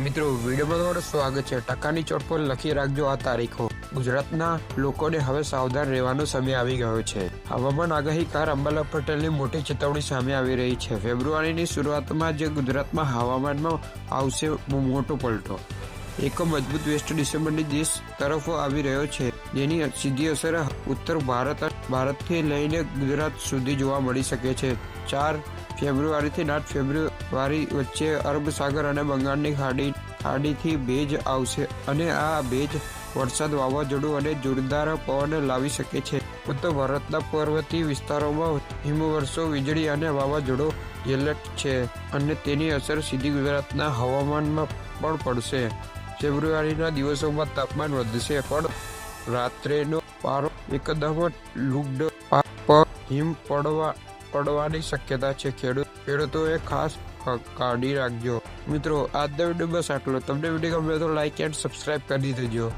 મિત્રો વિડીયોમાં તમારું સ્વાગત છે। ટકાની ચોટ પર લખી રાખજો આ તારીખો। ગુજરાતના લોકોને હવે સાવધાન રહેવાનો સમય આવી ગયો છે। હવામાન આગાહીકાર અંબાલાલ પટેલની મોટી ચેતવણી સામે આવી રહી છે। ફેબ્રુઆરીની શરૂઆતમાં જ ગુજરાતમાં હવામાનમાં આવશે મોટો પલટો। એક મજબૂત વેસ્ટ ડિસ્ટર્બન્સ દેશ તરફ આવી રહ્યો છે, જેની સીધી અસર ઉત્તર ભારતથી લઈને ગુજરાત સુધી જોવા મળી શકે છે। 4 ફેબ્રુઆરીથી 8 ફેબ્રુઆરી વચ્ચે અરબ સાગર અને બંગાળની ખાડીથી ભેજ આવશે અને આ ભેજ વરસાદ, વાવાઝોડું અને જોરદાર પવન લાવી શકે છે। ઉત્તર ભારતના પર્વતીય વિસ્તારોમાં હિમવર્ષો, વીજળી અને વાવાઝોડો એલર્ટ છે અને તેની અસર સીધી ગુજરાતના હવામાનમાં પણ પડશે। ફેબ્રુઆરીના દિવસોમાં તાપમાન વધશે, પણ રાત્રેનો પારો એકદમ લુગડ પર હિમ પડવાની શક્યતા છે। ખેડૂતોએ ખાસ કાળજી રાખજો। મિત્રો, આજના વિડીયો બસ આટલો। તમને વિડીયો ગમે તો લાઈક એન્ડ સબસ્ક્રાઇબ કરી દેજો।